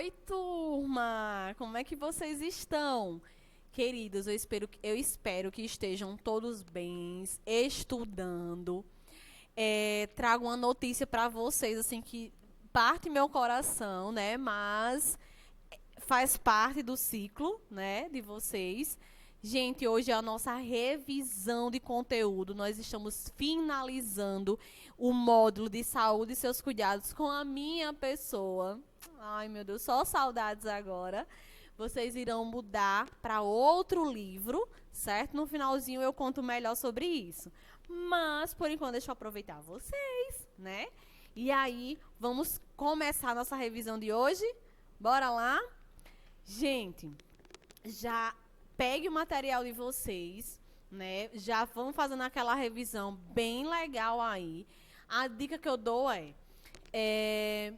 Oi, turma! Como é que vocês estão? Queridos, eu espero que estejam todos bem, estudando. Trago uma notícia para vocês, assim, que parte meu coração, né? Mas faz parte do ciclo, né, de vocês. Gente, hoje é a nossa revisão de conteúdo. Nós estamos finalizando o módulo de saúde e seus cuidados com a minha pessoa. Ai, meu Deus, só saudades agora. Vocês irão mudar para outro livro, certo? No finalzinho eu conto melhor sobre isso. Mas, por enquanto, deixa eu aproveitar vocês, né? E aí, vamos começar a nossa revisão de hoje? Bora lá? Gente, já pegue o material de vocês, né? Já vão fazendo aquela revisão bem legal aí. A dica que eu dou é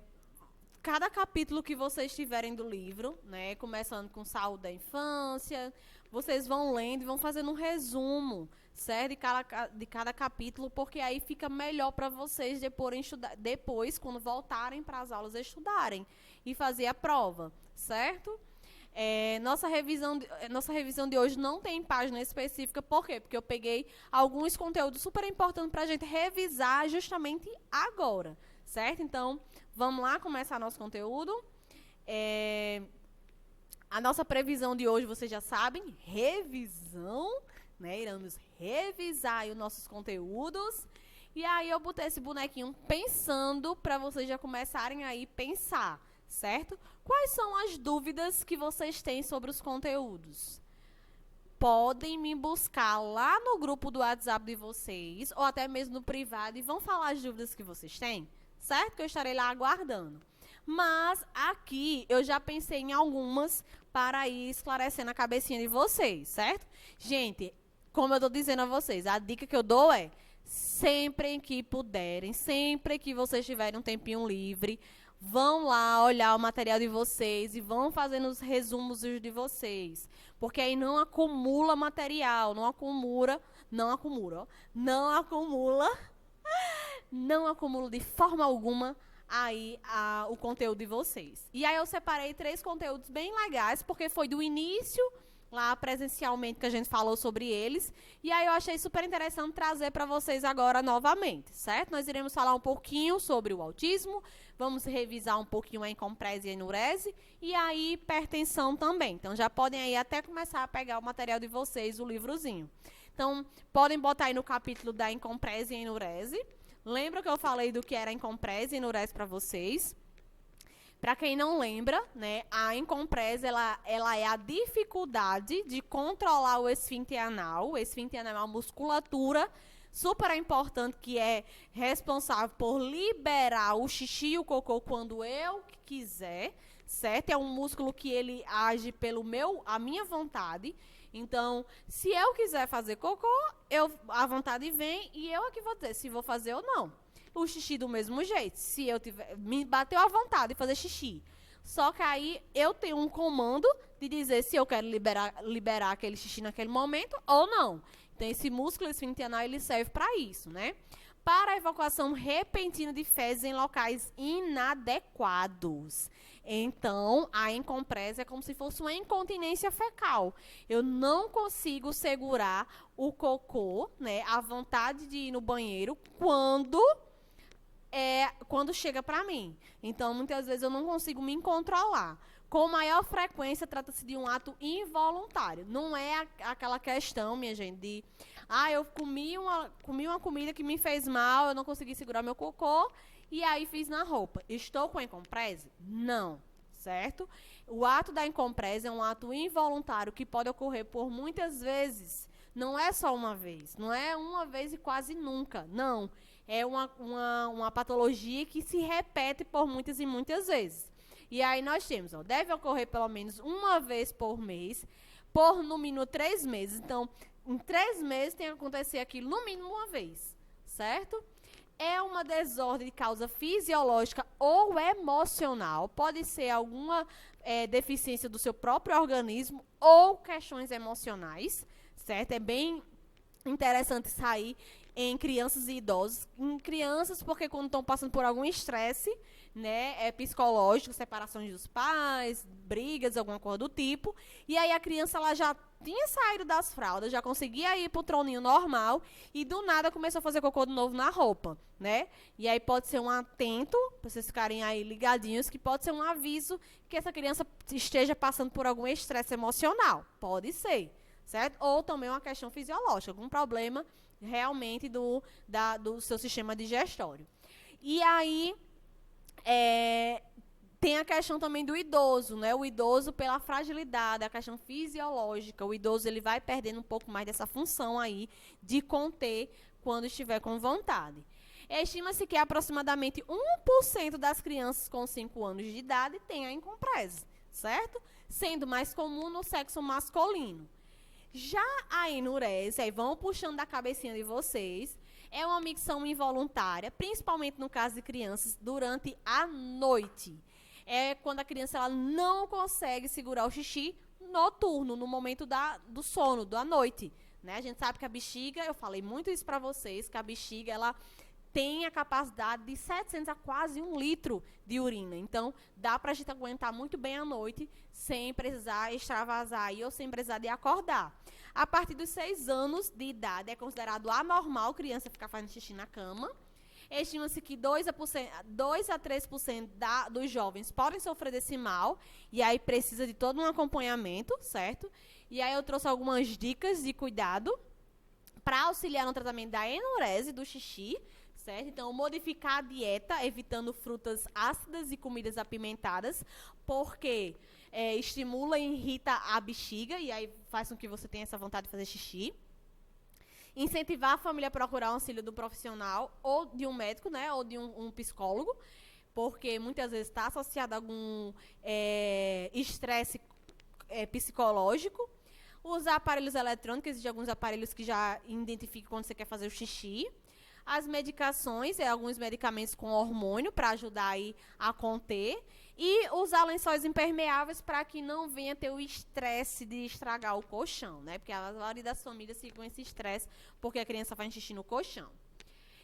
cada capítulo que vocês tiverem do livro, né? Começando com saúde da infância, vocês vão lendo e vão fazendo um resumo, certo? De cada capítulo, porque aí fica melhor para vocês depois, quando voltarem para as aulas, estudarem e fazer a prova, certo? Nossa revisão de hoje não tem página específica, por quê? Porque eu peguei alguns conteúdos super importantes para a gente revisar justamente agora, certo? Então, vamos lá começar nosso conteúdo. A nossa previsão de hoje, vocês já sabem, revisão, né? Iremos revisar aí os nossos conteúdos. E aí eu botei esse bonequinho pensando para vocês já começarem aí pensar, certo? Quais são as dúvidas que vocês têm sobre os conteúdos? Podem me buscar lá no grupo do WhatsApp de vocês, ou até mesmo no privado, e vão falar as dúvidas que vocês têm, certo? Que eu estarei lá aguardando. Mas aqui eu já pensei em algumas para ir esclarecendo a cabecinha de vocês, certo? Gente, como eu estou dizendo a vocês, a dica que eu dou é, sempre que puderem, sempre que vocês tiverem um tempinho livre, vão lá olhar o material de vocês e vão fazendo os resumos de vocês. Porque aí não acumula material, não acumula de forma alguma aí o conteúdo de vocês. E aí eu separei 3 conteúdos bem legais, porque foi do início lá presencialmente que a gente falou sobre eles, e aí eu achei super interessante trazer para vocês agora novamente, certo? Nós iremos falar um pouquinho sobre o autismo, vamos revisar um pouquinho a encomprese e a enurese, e aí hipertensão também. Então já podem aí até começar a pegar o material de vocês, o livrozinho. Então, podem botar aí no capítulo da encomprese e enurese. Lembra que eu falei do que era encomprese e enurese para vocês? Para quem não lembra, né, a encomprese, ela é a dificuldade de controlar o esfíncter anal. O esfíncter anal é uma musculatura super importante que é responsável por liberar o xixi e o cocô quando eu quiser, certo? É um músculo que ele age a minha vontade. Então, se eu quiser fazer cocô, a vontade vem e eu é que vou dizer se vou fazer ou não. O xixi do mesmo jeito. Se eu tiver, me bateu a vontade de fazer xixi. Só que aí eu tenho um comando de dizer se eu quero liberar aquele xixi naquele momento ou não. Então, esse músculo esfíncter anal, ele serve para isso, né? Para a evacuação repentina de fezes em locais inadequados. Então, a encomprese é como se fosse uma incontinência fecal. Eu não consigo segurar o cocô, né, a vontade de ir no banheiro quando chega para mim. Então, muitas vezes eu não consigo me controlar. Com maior frequência, trata-se de um ato involuntário. Não é aquela questão, minha gente, de eu comi uma comida que me fez mal, eu não consegui segurar meu cocô e aí fiz na roupa. Estou com encomprese? Não, certo? O ato da encomprese é um ato involuntário que pode ocorrer por muitas vezes. Não é só uma vez, não é uma vez e quase nunca, não. É uma patologia que se repete por muitas e muitas vezes. E aí nós temos, deve ocorrer pelo menos uma vez por mês, por no mínimo 3 meses. Então, em 3 meses tem que acontecer aquilo no mínimo uma vez, certo? É uma desordem de causa fisiológica ou emocional. Pode ser alguma deficiência do seu próprio organismo ou questões emocionais, certo? É bem interessante sair em crianças e idosos. Em crianças, porque quando estão passando por algum estresse, né, psicológicos, separações dos pais, brigas, alguma coisa do tipo. E aí a criança ela já tinha saído das fraldas, já conseguia ir pro troninho normal e do nada começou a fazer cocô de novo na roupa, né? E aí pode ser um atento, pra vocês ficarem aí ligadinhos, que pode ser um aviso que essa criança esteja passando por algum estresse emocional. Pode ser, certo? Ou também uma questão fisiológica, algum problema realmente do seu sistema digestório. E aí, tem a questão também do idoso, né? O idoso, pela fragilidade, a questão fisiológica, o idoso ele vai perdendo um pouco mais dessa função aí de conter quando estiver com vontade. Estima-se que aproximadamente 1% das crianças com 5 anos de idade tem a encomprese, certo? Sendo mais comum no sexo masculino. Já a enurese, aí vão puxando da cabecinha de vocês, é uma micção involuntária, principalmente no caso de crianças, durante a noite. É quando a criança ela não consegue segurar o xixi noturno, no momento do sono, da noite. Né? A gente sabe que a bexiga, eu falei muito isso para vocês, que a bexiga ela tem a capacidade de 700 a quase 1 litro de urina. Então, dá para a gente aguentar muito bem a noite, sem precisar extravasar aí, ou sem precisar de acordar. A partir dos 6 anos de idade, é considerado anormal criança ficar fazendo xixi na cama. Estima-se que 2 a 3% dos jovens podem sofrer desse mal, e aí precisa de todo um acompanhamento, certo? E aí eu trouxe algumas dicas de cuidado para auxiliar no tratamento da enurese, do xixi, certo? Então, modificar a dieta, evitando frutas ácidas e comidas apimentadas, porque estimula e irrita a bexiga, e aí faz com que você tenha essa vontade de fazer xixi. Incentivar a família a procurar o auxílio do profissional, ou de um médico, né, ou de um psicólogo, porque muitas vezes está associado a algum estresse psicológico. Usar aparelhos eletrônicos, existem alguns aparelhos que já identificam quando você quer fazer o xixi. As medicações, alguns medicamentos com hormônio para ajudar aí a conter. E usar lençóis impermeáveis para que não venha ter o estresse de estragar o colchão, né? Porque a maioria das famílias ficam com esse estresse porque a criança faz xixi no colchão.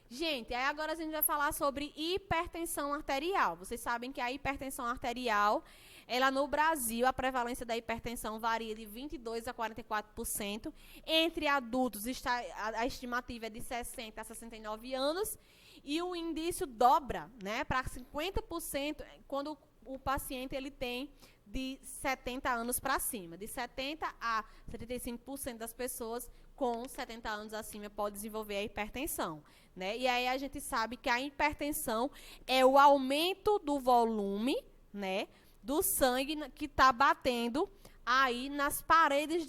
Gente, aí agora a gente vai falar sobre hipertensão arterial. Vocês sabem que a hipertensão arterial, ela no Brasil, a prevalência da hipertensão varia de 22% a 44%. Entre adultos, a estimativa é de 60 a 69 anos. E o índice dobra, né, para 50% quando o paciente ele tem de 70 anos para cima. De 70 a 75% das pessoas com 70 anos acima pode desenvolver a hipertensão. Né? E aí a gente sabe que a hipertensão é o aumento do volume, né, do sangue que está batendo aí nas paredes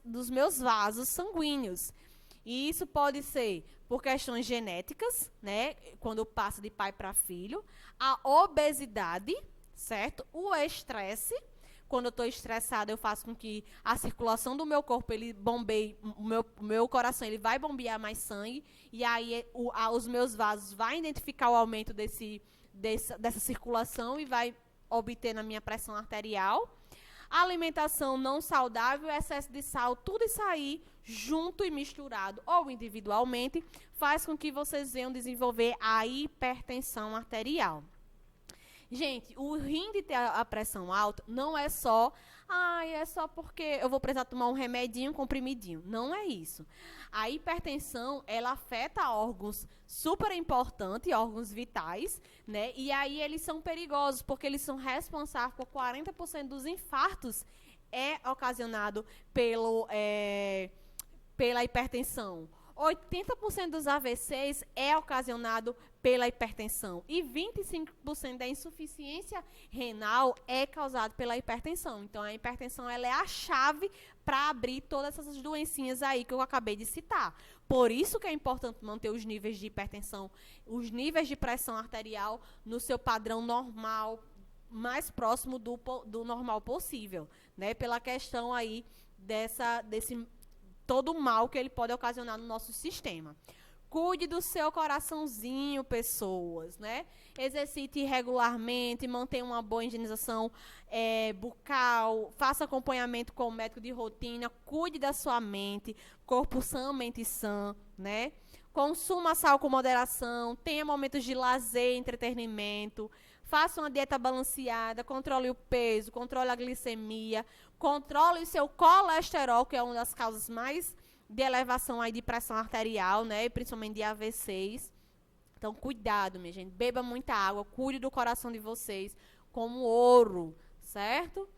dos meus vasos sanguíneos. E isso pode ser por questões genéticas, né, quando passa de pai para filho, a obesidade, certo? O estresse, quando eu estou estressada, eu faço com que a circulação do meu corpo, ele bombeie, o meu coração, ele vai bombear mais sangue, e aí os meus vasos vão identificar o aumento dessa circulação e vai obter na minha pressão arterial. Alimentação não saudável, excesso de sal, tudo isso aí, junto e misturado ou individualmente, faz com que vocês venham desenvolver a hipertensão arterial. Gente, o rim de ter a pressão alta não é só, é só porque eu vou precisar tomar um remedinho, um comprimidinho. Não é isso. A hipertensão, ela afeta órgãos super importantes, órgãos vitais, né? E aí eles são perigosos, porque eles são responsáveis por 40% dos infartos ocasionado pela hipertensão. 80% dos AVCs é ocasionado pela hipertensão e 25% da insuficiência renal é causado pela hipertensão. Então, a hipertensão ela é a chave para abrir todas essas doencinhas aí que eu acabei de citar. Por isso que é importante manter os níveis de hipertensão, os níveis de pressão arterial no seu padrão normal, mais próximo do normal possível, né? Pela questão aí desse todo o mal que ele pode ocasionar no nosso sistema. Cuide do seu coraçãozinho, pessoas, né? Exercite regularmente, mantenha uma boa higienização bucal, faça acompanhamento com o médico de rotina, cuide da sua mente, corpo sã, mente sã, né? consuma sal com moderação, tenha momentos de lazer e entretenimento, faça uma dieta balanceada, controle o peso, controle a glicemia, controle o seu colesterol, que é uma das causas mais de elevação aí de pressão arterial, né, principalmente de AVCs. Então, cuidado, minha gente, beba muita água, cuide do coração de vocês como ouro, certo?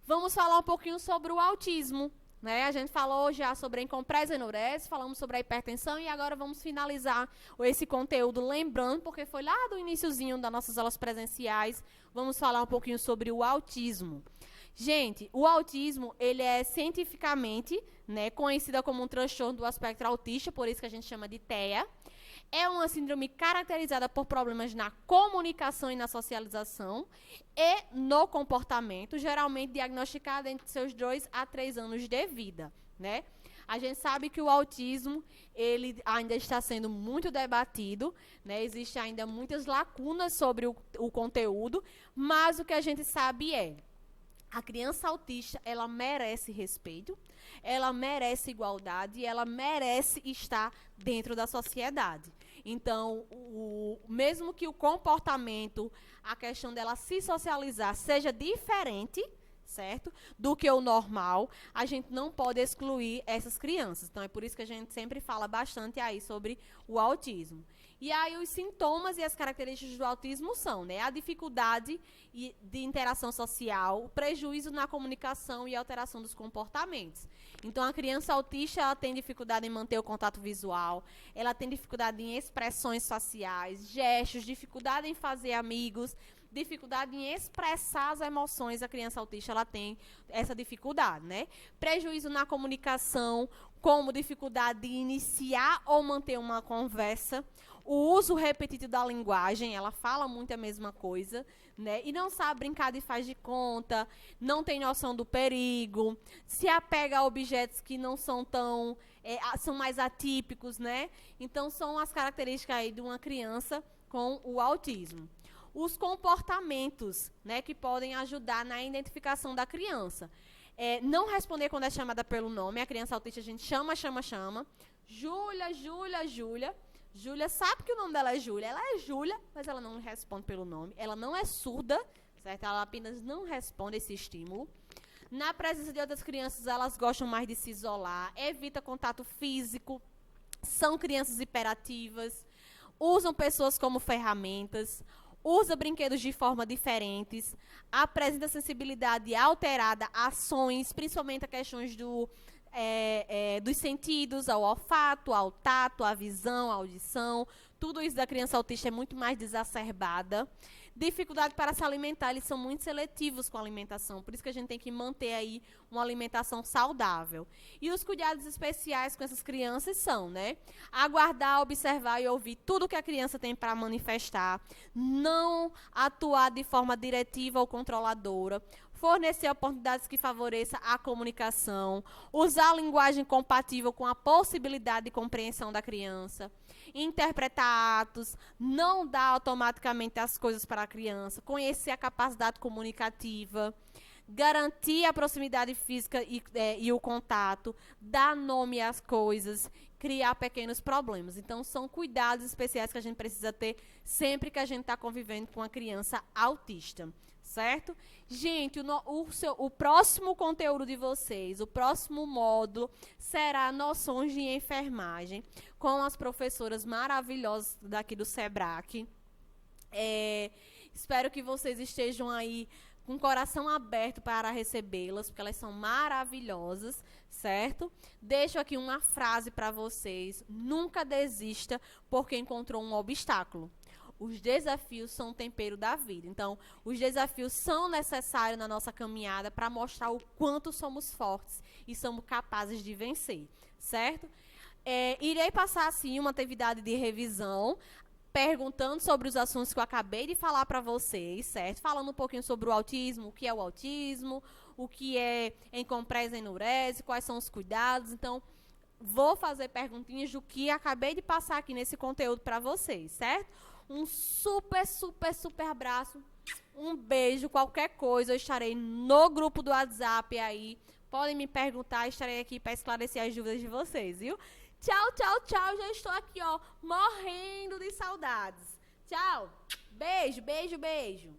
Vamos falar um pouquinho sobre o autismo, né? A gente falou já sobre a incompresa e enurese, falamos sobre a hipertensão e agora vamos finalizar esse conteúdo lembrando, porque foi lá do iniciozinho das nossas aulas presenciais, vamos falar um pouquinho sobre o autismo. Gente, o autismo, ele é cientificamente, né, conhecido como um transtorno do espectro autista, por isso que a gente chama de TEA. É uma síndrome caracterizada por problemas na comunicação e na socialização e no comportamento, geralmente diagnosticada entre seus 2 a 3 anos de vida, né? A gente sabe que o autismo, ele ainda está sendo muito debatido, né? Existem ainda muitas lacunas sobre o conteúdo, mas o que a gente sabe é a criança autista, ela merece respeito, ela merece igualdade e ela merece estar dentro da sociedade. Então, mesmo que o comportamento, a questão dela se socializar seja diferente, certo? Do que o normal, a gente não pode excluir essas crianças. Então, é por isso que a gente sempre fala bastante aí sobre o autismo. E aí, os sintomas e as características do autismo são, né, a dificuldade de interação social, o prejuízo na comunicação e alteração dos comportamentos. Então, a criança autista, ela tem dificuldade em manter o contato visual, ela tem dificuldade em expressões faciais, gestos, dificuldade em fazer amigos, dificuldade em expressar as emoções. A criança autista, ela tem essa dificuldade, né? Prejuízo na comunicação, como dificuldade de iniciar ou manter uma conversa, o uso repetitivo da linguagem, ela fala muito a mesma coisa, né? E não sabe brincar de faz de conta, não tem noção do perigo, se apega a objetos que não são tão, são mais atípicos, né? Então, são as características aí de uma criança com o autismo. Os comportamentos, né, que podem ajudar na identificação da criança. Não responder quando é chamada pelo nome. A criança autista, a gente chama. Júlia, Júlia, Júlia. Júlia sabe que o nome dela é Júlia. Ela é Júlia, mas ela não responde pelo nome. Ela não é surda, certo? Ela apenas não responde esse estímulo. Na presença de outras crianças, elas gostam mais de se isolar. Evita contato físico. São crianças hiperativas. Usam pessoas como ferramentas. Usa brinquedos de forma diferentes, apresenta sensibilidade alterada a ações, principalmente a questões dos sentidos, ao olfato, ao tato, à visão, à audição. Tudo isso da criança autista é muito mais desacerbada. Dificuldade para se alimentar, eles são muito seletivos com a alimentação, por isso que a gente tem que manter aí uma alimentação saudável. E os cuidados especiais com essas crianças são, né, aguardar, observar e ouvir tudo que a criança tem para manifestar, não atuar de forma diretiva ou controladora, fornecer oportunidades que favoreçam a comunicação, usar a linguagem compatível com a possibilidade de compreensão da criança, interpretar atos, não dar automaticamente as coisas para a criança, conhecer a capacidade comunicativa, garantir a proximidade física e o contato, dar nome às coisas, criar pequenos problemas. Então, são cuidados especiais que a gente precisa ter sempre que a gente está convivendo com a criança autista. Certo? Gente, o próximo conteúdo de vocês, o próximo módulo será noções de enfermagem com as professoras maravilhosas daqui do SEBRAC. Espero que vocês estejam aí com o coração aberto para recebê-las, porque elas são maravilhosas, certo? Deixo aqui uma frase para vocês: nunca desista porque encontrou um obstáculo. Os desafios são o tempero da vida. Então, os desafios são necessários na nossa caminhada para mostrar o quanto somos fortes e somos capazes de vencer, certo? Irei passar, assim, uma atividade de revisão, perguntando sobre os assuntos que eu acabei de falar para vocês, certo? Falando um pouquinho sobre o autismo, o que é o autismo, o que é encompresa e enurese, quais são os cuidados. Então, vou fazer perguntinhas do que acabei de passar aqui nesse conteúdo para vocês, certo? Um super, super, super abraço. Um beijo. Qualquer coisa, eu estarei no grupo do WhatsApp aí. Podem me perguntar, estarei aqui para esclarecer as dúvidas de vocês, viu? Tchau, tchau, tchau. Já estou aqui, ó, morrendo de saudades. Tchau. Beijo, beijo, beijo.